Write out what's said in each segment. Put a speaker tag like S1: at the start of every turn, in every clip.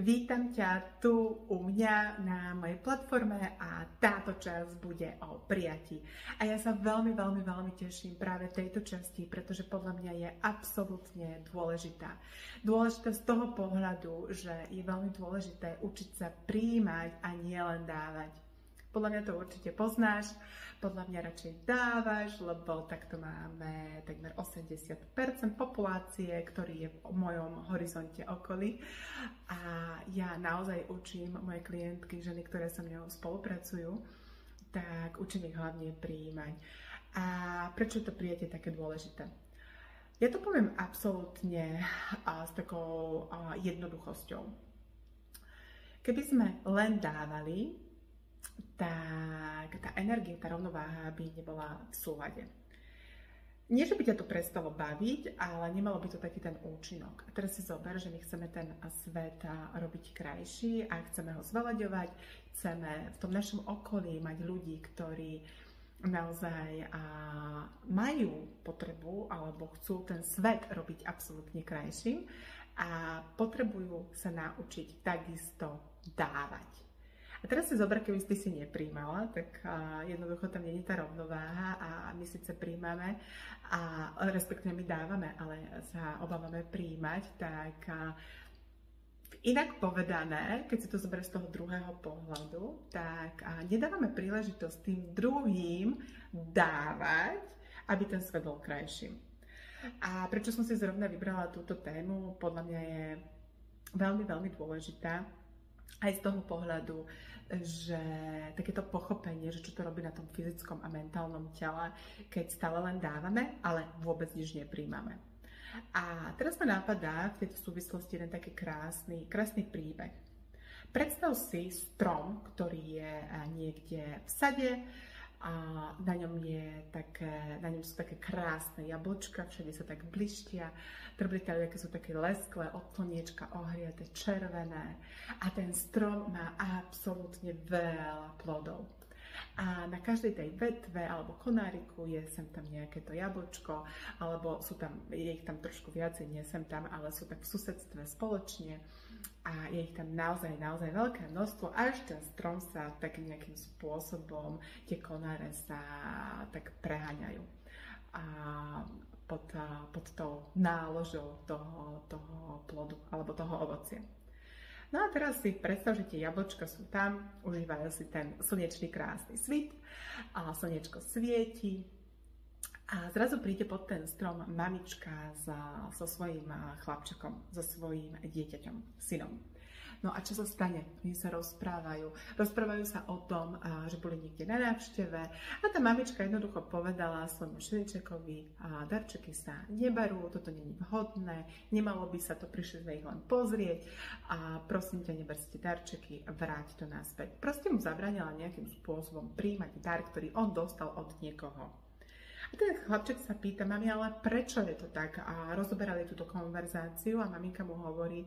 S1: Vítam ťa tu u mňa na mojej platforme a táto časť bude o prijatí. A ja sa veľmi teším práve tejto časti, pretože podľa mňa je absolútne dôležitá. Dôležitá z toho pohľadu, že je veľmi dôležité učiť sa prijímať a nielen dávať. Podľa mňa to určite poznáš, podľa mňa radšej dávaš, lebo takto máme takmer 80% populácie, ktorý je v mojom horizonte okolí. A ja naozaj učím moje klientky, ženy, ktoré so mnou spolupracujú, tak učím ich hlavne prijímať. A prečo to prijatie také dôležité? Ja to poviem absolútne s takou jednoduchosťou. Keby sme len dávali, tak tá energia, tá rovnováha by nebola v súlade. Nie, že by ťa to prestalo baviť, ale nemalo by to taký ten účinok. A teraz si zober, že my chceme ten svet robiť krajší a chceme ho zvelaďovať, chceme v tom našom okolí mať ľudí, ktorí naozaj majú potrebu alebo chcú ten svet robiť absolútne krajším a potrebujú sa naučiť takisto dávať. A teraz si zober, keby si nepríjmala, tak jednoducho tam nie je tá rovnováha a my síce príjmame, respektíve my dávame, ale sa obávame príjmať, tak inak povedané, keď si to zober z toho druhého pohľadu, tak nedávame príležitosť tým druhým dávať, aby ten svet bol krajším. A prečo som si zrovna vybrala túto tému, podľa mňa je veľmi dôležitá, aj z toho pohľadu, že takéto pochopenie, že čo to robí na tom fyzickom a mentálnom tele, keď stále len dávame, ale vôbec nič nepríjmame. A teraz ma napadá v tejto súvislosti jeden taký krásny príbeh. Predstav si strom, ktorý je niekde v sade, a na ňom sú také krásne jablčka, všade sa tak blištia, trblitajú, sú také lesklé, od slniečka ohriate, červené a ten strom má absolútne veľa plodov. A na každej tej vetve alebo konáriku je sem tam nejaké to jablčko, alebo je ich tam trošku viacej, nie sem tam, ale sú tak v susedstve spoločne. A je ich tam naozaj veľké množstvo, až ten strom sa tak nejakým spôsobom, tie konáre sa tak preháňajú pod tou náložou toho plodu alebo toho ovocia. No a teraz si predstav, že tie jablčka sú tam, užívajú si ten slnečný krásny svit, a slnečko svieti a zrazu príde pod ten strom mamička so svojím chlapčekom, so svojím dieťaťom, synom. No a čo sa stane? Oni sa rozprávajú sa o tom, že boli niekde na návšteve a tá mamička jednoducho povedala svojmu šeličekovi, darčeky sa neberú, toto nie je vhodné, nemalo by sa to, prišli sme ich len pozrieť a prosím ťa, neber si darčeky, vráť to naspäť. Proste mu zabránila nejakým spôsobom príjmať dar, ktorý on dostal od niekoho. A ten chlapček sa pýta, mami, ale prečo je to tak? A rozoberali túto konverzáciu a maminka mu hovorí,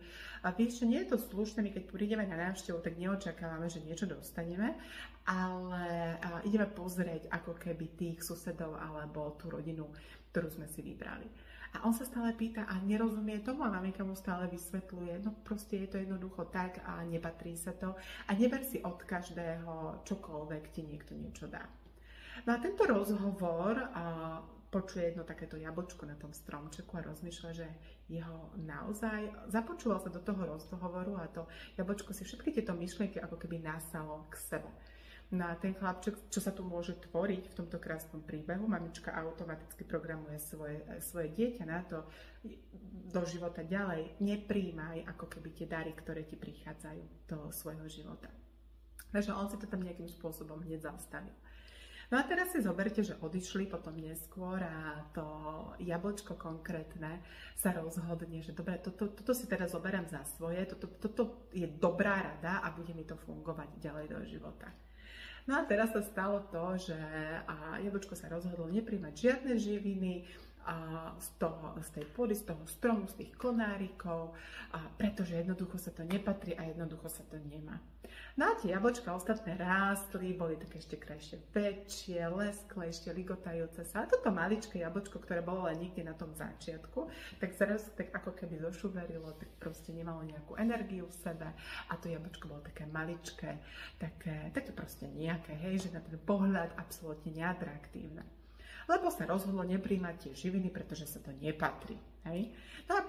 S1: vieš, že nie je to slušné, my keď prídeme na návštevu, tak neočakávame, že niečo dostaneme, ale ideme pozrieť ako keby tých susedov alebo tú rodinu, ktorú sme si vybrali. A on sa stále pýta a nerozumie tomu a maminka mu stále vysvetľuje, no proste je to jednoducho tak a nepatrí sa to a neber si od každého čokoľvek ti niekto niečo dá. No a tento rozhovor počuje jedno takéto jablčko na tom stromčeku a rozmýšľa, že jeho naozaj započúval sa do toho rozhovoru a to jablčko si všetky tieto myšlienky ako keby nasalo k sebe. No a ten chlapček, čo sa tu môže tvoriť v tomto krásnom príbehu, mamička automaticky programuje svoje dieťa na to do života ďalej. Nepríjmaj ako keby tie dary, ktoré ti prichádzajú do svojho života. Takže on si to tam nejakým spôsobom hneď zastavil. No a teraz si zoberte, že odišli potom neskôr a to jablčko konkrétne sa rozhodne, že dobre, toto si teraz zoberiem za svoje, toto je dobrá rada a bude mi to fungovať ďalej do života. No a teraz sa stalo to, že jablčko sa rozhodlo nepríjmať žiadne živiny, z tej pôdy, z toho stromu, z tých konárikov, pretože jednoducho sa to nepatrí a jednoducho sa to nemá. No a tie jablčka ostatné rástli, boli také ešte krajšie väčšie, lesklejšie, ligotajúce sa. A toto maličké jablčko, ktoré bolo len niekde na tom začiatku, tak zrazu tak ako keby zošuverilo, tak proste nemalo nejakú energiu v sebe a to jablčko bolo také maličké, také proste nejaké, hej, že na ten pohľad absolútne neatraktívne. Lebo sa rozhodlo nepríjmať tie živiny, pretože sa to nepatrí. Hej? No a